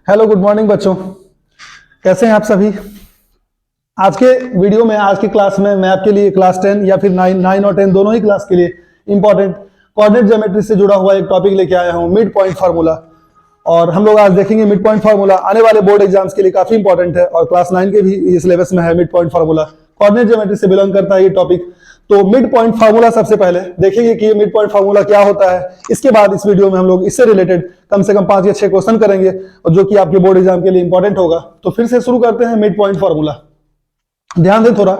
Hello, good morning बच्चों। कैसे हैं आप सभी। आज के वीडियो में, आज की क्लास में मैं आपके लिए क्लास 10 या फिर 9 और 10 दोनों ही क्लास के लिए इंपॉर्टेंट कोऑर्डिनेट ज्योमेट्री से जुड़ा हुआ एक टॉपिक लेके आया हूं, मिड पॉइंट फार्मूला। और हम लोग आज देखेंगे मिड पॉइंट फार्मूला आने वाले बोर्ड एग्जाम्स के लिए काफी इंपॉर्टेंट है और क्लास 9 के भी ये सिलेबस में है। Mid point formula coordinate geometry से बिलोंग करता है ये टॉपिक। तो मिड पॉइंट फार्मूला सबसे पहले देखेंगे कि ये मिड पॉइंट फार्मूला क्या होता है। इसके बाद इस वीडियो में हम लोग इससे रिलेटेड कम से कम 5 या 6 क्वेश्चन करेंगे और जो कि आपके बोर्ड एग्जाम के लिए इंपॉर्टेंट होगा। तो फिर से शुरू करते हैं मिड पॉइंट फार्मूला। ध्यान दें थोड़ा,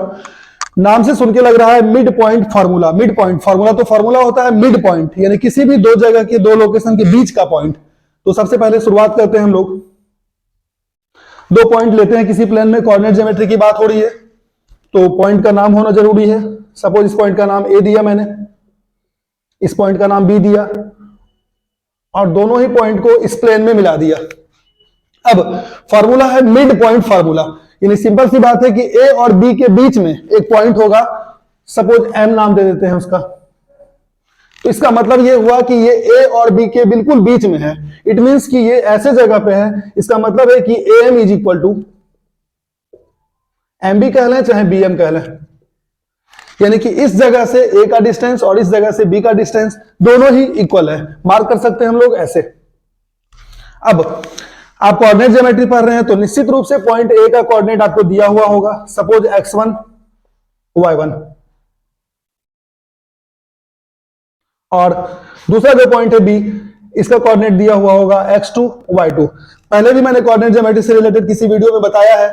नाम से सुन के लग रहा है mid point formula. Mid point formula तो फार्मूला होता है मिड पॉइंट, यानी किसी भी दो जगह के, दो लोकेशन के बीच का पॉइंट। तो सबसे पहले शुरुआत करते हैं हम लोग। दो पॉइंट लेते हैं किसी प्लेन में, कोऑर्डिनेट ज्योमेट्री की बात हो रही है तो पॉइंट का नाम होना जरूरी है। सपोज इस पॉइंट का नाम ए दिया मैंने, इस पॉइंट का नाम बी दिया और दोनों ही पॉइंट को इस प्लेन में मिला दिया। अब फार्मूला है मिड पॉइंट फार्मूला, यानी सिंपल सी बात है कि ए और बी के बीच में एक पॉइंट होगा। सपोज एम नाम दे देते हैं उसका। तो इसका मतलब ये हुआ कि ये ए और बी के बिल्कुल बीच में है। इट मींस कि ये ऐसे जगह पे है, इसका मतलब है कि A M is equal to M B कह लें चाहे बी एम कह लें, यानी कि इस जगह से ए का डिस्टेंस और इस जगह से बी का डिस्टेंस दोनों ही इक्वल है। मार्क कर सकते हैं हम लोग ऐसे। अब आप कोऑर्डिनेट ज्योमेट्री पढ़ रहे हैं तो निश्चित रूप से पॉइंट ए का कोऑर्डिनेट आपको दिया हुआ होगा, सपोज x1 y1, और दूसरा जो पॉइंट है बी, इसका कोऑर्डिनेट दिया हुआ होगा x2 y2। पहले भी मैंने कोऑर्डिनेट ज्योमेट्री से रिलेटेड किसी वीडियो में बताया है।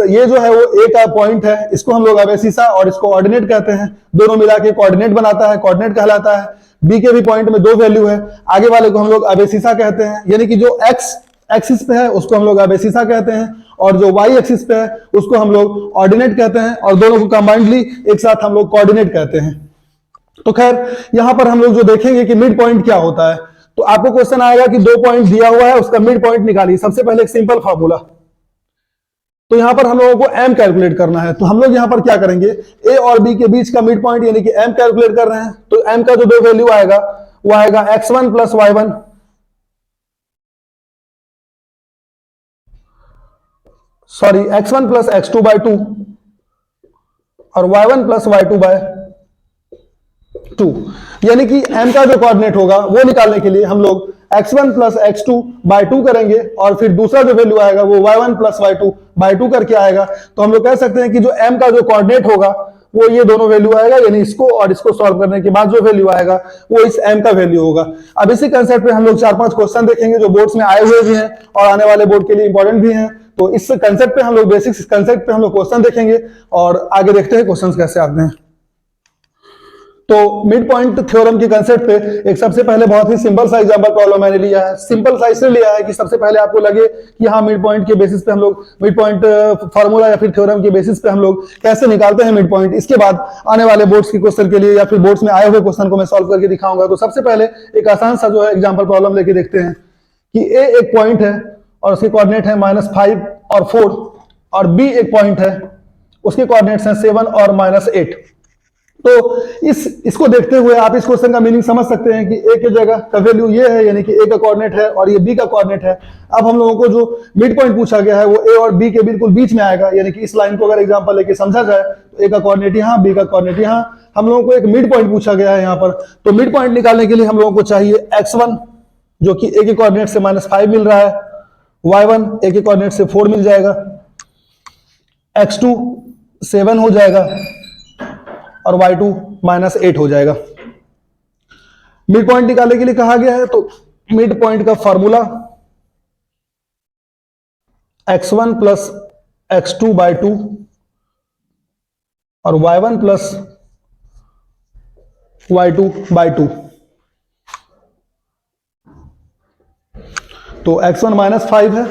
ये जो है वो ए का पॉइंट है, इसको हम लोग एबेसिसा और इसको ऑर्डिनेट कहते हैं। दोनों मिला के कोऑर्डिनेट बनाता है, कोऑर्डिनेट कहलाता है। बी के भी पॉइंट में दो वैल्यू है, आगे वाले को हम लोग एबेसिसा कहते हैं, यानी कि जो एक्स एक्सिस पे है उसको हम लोग एबेसिसा कहते हैं और जो वाई एक्सिस पे है उसको हम लोग ऑर्डिनेट कहते हैं और दोनों को कंबाइंडली एक साथ हम लोग कोऑर्डिनेट कहते हैं। तो खैर यहां पर हम लोग जो देखेंगे कि मिड पॉइंट क्या होता है, तो आपको क्वेश्चन आएगा कि दो पॉइंट दिया हुआ है, उसका मिड पॉइंट निकालिए। सबसे पहले एक सिंपल फार्मूला, तो यहां पर हम लोगों को m कैलकुलेट करना है। तो हम लोग यहां पर क्या करेंगे, a और b के बीच का मिड पॉइंट यानी कि m कैलकुलेट कर रहे हैं। तो m का जो दो वैल्यू आएगा वो आएगा x1 plus y1, sorry x1 plus x2 by 2 और y1 प्लस y2 बाय 2, यानी कि m का जो कोऑर्डिनेट होगा वो निकालने के लिए हम लोग x1 प्लस x2 बाय 2 करेंगे और फिर दूसरा जो वैल्यू आएगा वो y1 प्लस y2 बाय 2 करके आएगा। तो हम लोग कह सकते हैं कि जो m का जो कोऑर्डिनेट होगा वो ये दोनों वैल्यू आएगा, यानी इसको और इसको सॉल्व करने के बाद जो वैल्यू आएगा वो इस m का वैल्यू होगा। अब इसी कंसेप्ट पे हम लोग 4-5 क्वेश्चन देखेंगे जो बोर्ड्स में आए हुए भी हैं और आने वाले बोर्ड के लिए इंपॉर्टेंट भी हैं। तो इस कंसेप्ट पे हम लोग बेसिक्स कंसेप्ट पे हम लोग क्वेश्चन देखेंगे और आगे देखते हैं क्वेश्चन कैसे आते हैं। तो मिड पॉइंट थ्योरम के कंसेप्ट पे एक सबसे पहले बहुत ही सिंपल सा एग्जांपल प्रॉब्लम मैंने लिया है। सिंपल सा इसलिए लिया है कि सबसे पहले आपको लगे कि हाँ मिड पॉइंट के बेसिस पे हम लोग मिड पॉइंट फार्मूला या फिर थ्योरम के बेसिस पे हम लोग कैसे निकालते हैं मिड पॉइंट। इसके बाद आने वाले बोर्ड्स के क्वेश्चन के लिए या फिर बोर्ड्स में आए हुए क्वेश्चन को मैं सॉल्व करके दिखाऊंगा। तो सबसे पहले एक आसान सा जो है एग्जाम्पल प्रॉब्लम लेके देखते हैं कि ए एक पॉइंट है और उसके कोऑर्डिनेट है -5 और 4 और बी एक पॉइंट है, उसके कोऑर्डिनेट्स हैं 7 और -8। तो इसको देखते हुए आप इस क्वेश्चन का मीनिंग समझ सकते हैं कि ए के जगह का वैल्यू ये है, यानी कि ए का कोऑर्डिनेट है और ये बी का कोऑर्डिनेट है। अब हम लोगों को जो मिड पॉइंट पूछा गया है वो ए और बी के बिल्कुल बीच में आएगा, यानी कि इस लाइन को अगर एग्जांपल लेके समझा जाए तो ए का कोऑर्डिनेट यहाँ, बी का कोऑर्डिनेट यहाँ। हम लोगों को एक मिड पॉइंट पूछा गया है यहाँ पर। तो मिड पॉइंट निकालने के लिए हम लोगों को चाहिए x1 जो कि ए के कोऑर्डिनेट से -5 मिल रहा है, y1 ए के कोऑर्डिनेट से 4 मिल जाएगा, x2 7 हो जाएगा और y2 -8 हो जाएगा। मिड पॉइंट निकालने के लिए कहा गया है तो मिड पॉइंट का formula x1 plus x2 by 2 और y1 प्लस y2 बाय 2। तो x1 -5 है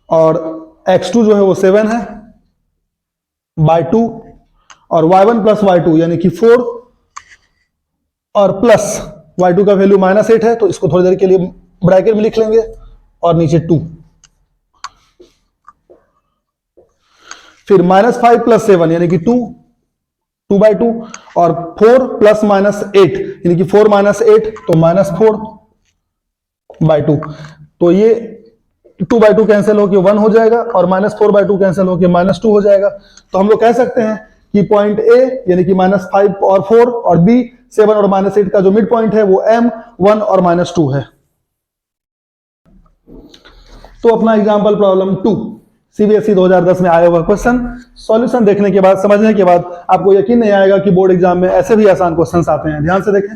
और x2 जो है वो 7 है बाय 2 और y1 प्लस y2 यानी कि 4 और प्लस y2 का वैल्यू -8 है। तो इसको थोड़ी देर के लिए ब्रैकेट में लिख लेंगे और नीचे 2, फिर -5 प्लस 7 यानी कि 2 बाय 2 और 4 प्लस -8 यानी कि 4 -8 तो -4 बाई टू। तो ये 2/2 कैंसिल होकर 1 हो जाएगा और -4/2 कैंसिल होकर -2 हो जाएगा। तो हम लोग कह सकते हैं कि पॉइंट ए यानी कि -5 और 4 और बी 7 और -8 का जो मिड पॉइंट है वो m 1 और -2 है। तो अपना एग्जाम्पल प्रॉब्लम 2 सीबीएसई 2010 में आया हुआ क्वेश्चन, सॉल्यूशन देखने के बाद, समझने के बाद आपको यकीन नहीं आएगा कि बोर्ड एग्जाम में ऐसे भी आसान क्वेश्चंस आते हैं। ध्यान से देखें।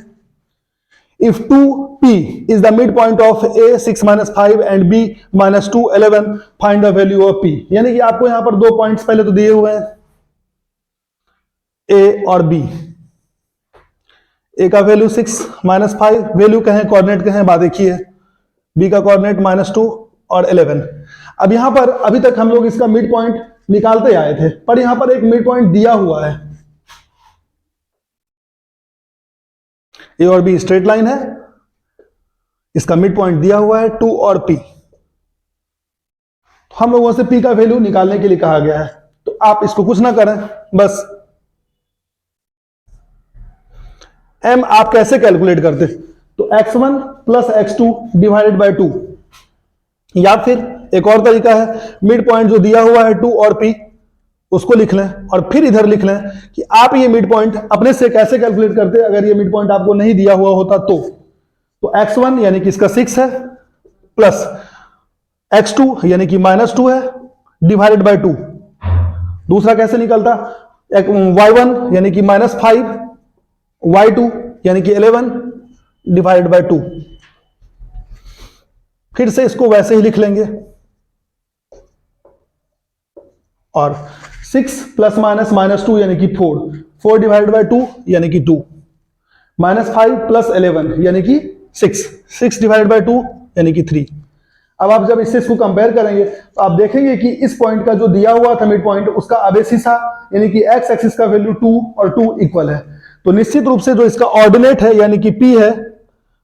If 2p is the midpoint of a 6 - 5 and b -2 11, find the value of p। यानी कि आपको यहां पर दो पॉइंट्स पहले तो दिए हुए हैं, a और b। a का वैल्यू 6 - 5, वैल्यू कहें कोऑर्डिनेट कहें बात एक ही है, b का कोऑर्डिनेट -2 और 11। अब यहां पर अभी तक हम लोग इसका मिड पॉइंट निकालते आए थे, पर यहां पर एक मिड पॉइंट दिया हुआ है, ए और बी स्ट्रेट लाइन है, इसका मिड पॉइंट दिया हुआ है 2 और p। हम लोगों से p का वैल्यू निकालने के लिए कहा गया है। तो आप इसको कुछ ना करें, बस m आप कैसे कैलकुलेट करते, तो x1 + x2 डिवाइडेड बाय 2, या फिर एक और तरीका है, मिड पॉइंट जो दिया हुआ है 2 और p उसको लिख लें और फिर इधर लिख लें कि आप ये मिड पॉइंट अपने से कैसे कैलकुलेट करते अगर ये मिड पॉइंट आपको नहीं दिया हुआ होता तो x1 यानी कि इसका 6 है प्लस x2 यानी कि -2 है डिवाइडेड बाय 2। दूसरा कैसे निकलता, y1 यानी कि -5, y2 यानी कि 11 डिवाइडेड बाय 2। फिर से इसको वैसे ही लिख लेंगे और 6 + -2 यानी कि 4 डिवाइडेड बाय 2 यानी कि 2, -5 + 11 यानी कि 6 डिवाइडेड बाय 2 यानी कि 3। अब आप जब इससे इसको कंपेयर करेंगे तो आप देखेंगे कि इस पॉइंट का जो दिया हुआ था मिड पॉइंट, उसका अबेसिसा यानी कि x एक्सिस का वैल्यू 2 और 2 इक्वल है। तो निश्चित रूप से जो इसका ऑर्डिनेट है यानी कि p है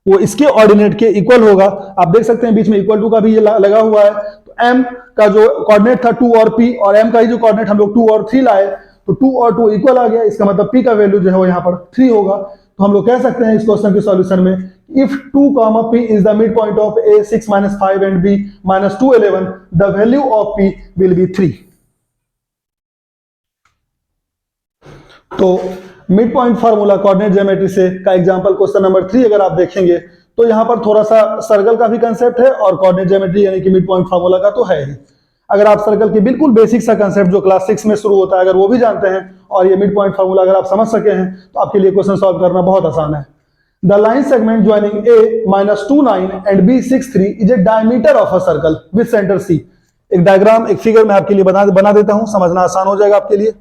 वो इसके ऑर्डिनेट के इक्वल होगा। आप देख सकते हैं बीच में इक्वल टू का भी ये लगा हुआ है। तो m का जो कोऑर्डिनेट था 2 और p, और m का ही जो कोऑर्डिनेट हम लोग 2 और 3 लाए, तो 2 और 2 इक्वल आ गया। इसका मतलब p का वैल्यू जो है वो यहाँ पर 3 होगा। तो हम लोग कह सकते हैं इस क्वेश्चन के सॉल्यूशन में, if 2, p is the midpoint of a 6 - 5 and b -2 11, the value of p will be 3। तो mid point formula coordinate geometry से का एग्जांपल क्वेश्चन नंबर 3 अगर आप देखेंगे तो यहां पर थोड़ा सा सर्कल का भी कंसेप्ट है और कोऑर्डिनेट ज्योमेट्री यानी कि मिड पॉइंट फार्मूला का तो है ही। अगर आप सर्कल के बिल्कुल बेसिक सा कंसेप्ट जो क्लास 6 में शुरू होता है अगर वो भी जानते हैं और ये मिड पॉइंट फार्मूला अगर आप समझ सके हैं तो आपके लिए क्वेश्चन सॉल्व करना बहुत आसान है। The line segment joining a -29 and b 63 is a diameter of a circle with centre c। एक डायग्राम, एक फिगर मैं आपके लिए बना देता हूं, समझना आसान हो जाएगा आपके लिए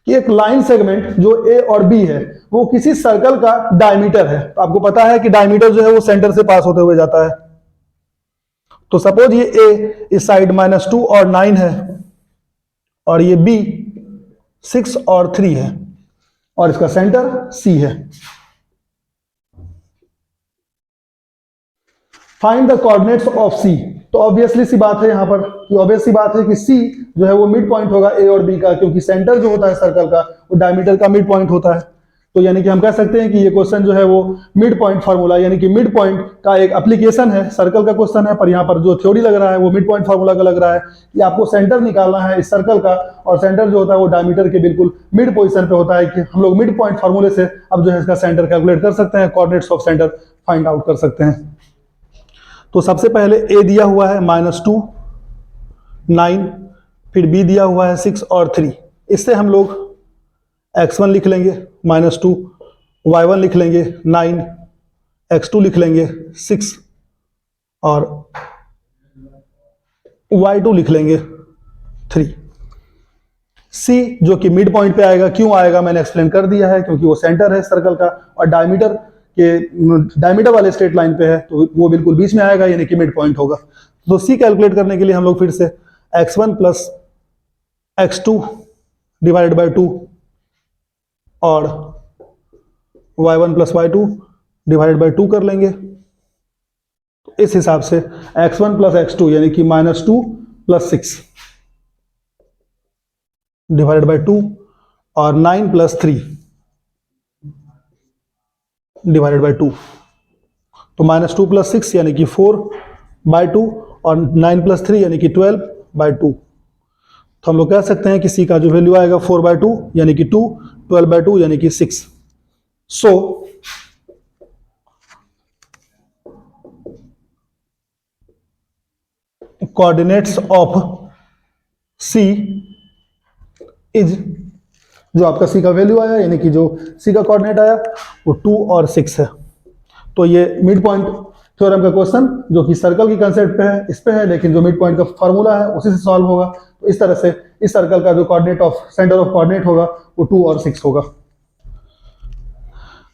कि एक लाइन सेगमेंट जो a और b है वो किसी सर्कल का डायमीटर है। तो आपको पता है कि डायमीटर जो है वो सेंटर से पास होते हुए जाता है। तो सपोज ये a इस साइड -2 और 9 है और ये b 6 और 3 है और इसका सेंटर c है। Find the coordinates of c। तो ऑब्वियसली सी बात है यहाँ पर कि ऑब्वियस सी बात है कि c जो है वो मिड पॉइंट होगा a और b का, क्योंकि सेंटर जो होता है सर्कल का वो डायमीटर का मिड पॉइंट होता है। तो यानी कि हम कह सकते हैं कि ये क्वेश्चन जो है वो मिड पॉइंट फार्मूला यानी कि मिड पॉइंट का एक एप्लीकेशन है। सर्कल का क्वेश्चन है पर यहाँ पर जो थ्योरी लग रहा है वो मिड पॉइंट फार्मूला का लग रहा है कि आपको सेंटर निकालना है इस सर्कल का, और सेंटर जो होता है वो डायमीटर के बिल्कुल मिड पोजिशन पे होता है। कि हम लोग मिड पॉइंट फार्मूले से अब जो है इसका सेंटर कैलकुलेट कर सकते हैं, coordinates of centre find out कर सकते हैं। तो सबसे पहले a दिया हुआ है -2 9, फिर b दिया हुआ है 6 और 3। इससे हम लोग x1 लिख लेंगे -2, y1 लिख लेंगे 9, x2 लिख लेंगे 6 और y2 लिख लेंगे 3। c जो कि मिड पॉइंट पे आएगा, क्यों आएगा मैंने एक्सप्लेन कर दिया है, क्योंकि वो सेंटर है सर्कल का और डायमीटर वाले स्ट्रेट लाइन पे है तो वो बिल्कुल बीच में आएगा यानी कि मिड पॉइंट होगा। तो c कैलकुलेट करने के लिए हम लोग फिर से x1 + x2 डिवाइडेड बाय 2 और y1 + y2 डिवाइडेड बाय 2 कर लेंगे। तो इस हिसाब से x1 + x2 यानी कि -2 + 6 डिवाइडेड बाय 2 और 9 + 3 डिवाइडेड बाय 2। तो -2 + 6 यानी कि 4/2 और 9 + 3 यानी कि 12/2। तो हम लोग कह सकते हैं कि सी का जो वैल्यू आएगा 4/2 यानी कि 2, 12/2 यानी कि 6। सो कोऑर्डिनेट्स ऑफ सी इज, जो आपका सी का वैल्यू आया यानी कि जो सी का कोऑर्डिनेट आया वो 2 और 6 है। तो ये मिड पॉइंट थ्योरम का क्वेश्चन जो कि सर्कल की कंसेप्ट पे है, इस पे है, लेकिन जो मिड पॉइंट का फार्मूला है उसी से सॉल्व होगा। तो इस तरह से इस सर्कल का जो coordinate of centre of coordinate होगा वो 2 और 6 होगा।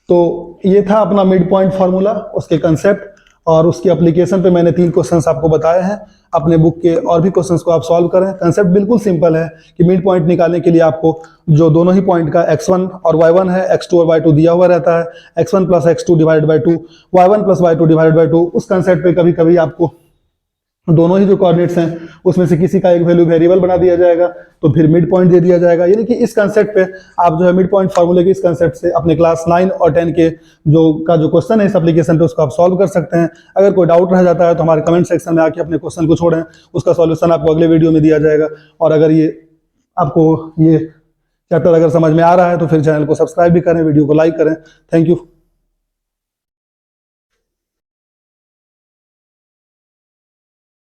तो ये था अपना मिड पॉइंट फार्मूला, उसके कंसेप्ट और उसकी एप्लीकेशन पे मैंने 3 क्वेश्चंस आपको बताए हैं। अपने बुक के और भी क्वेश्चंस को आप सॉल्व करें। कंसेप्ट बिल्कुल सिंपल है कि मिड पॉइंट निकालने के लिए आपको जो दोनों ही पॉइंट का x1 और y1 है, x2 और y2 दिया हुआ रहता है, x1 + x2 divided by 2, y1 + y2 divided by 2। उस कंसेप्ट पे कभी कभी आपको दोनों ही जो कोऑर्डिनेट्स हैं उसमें से किसी का एक वैल्यू वेरिएबल बना दिया जाएगा, तो फिर मिड पॉइंट दे दिया जाएगा। यानी कि इस कंसेप्ट पे आप जो है मिड पॉइंट फार्मूले के इस कंसेप्ट से अपने क्लास 9 और 10 के जो क्वेश्चन है इस एप्लीकेशन पे उसको आप सॉल्व कर सकते हैं। अगर कोई डाउट रह जाता है तो हमारे कमेंट सेक्शन में आके अपने क्वेश्चन को छोड़ें, उसका सॉल्यूशन आपको अगले वीडियो में दिया जाएगा। और अगर ये आपको ये चैप्टर अगर समझ में आ रहा है तो फिर चैनल को सब्सक्राइब भी करें, वीडियो को लाइक करें। Thank you.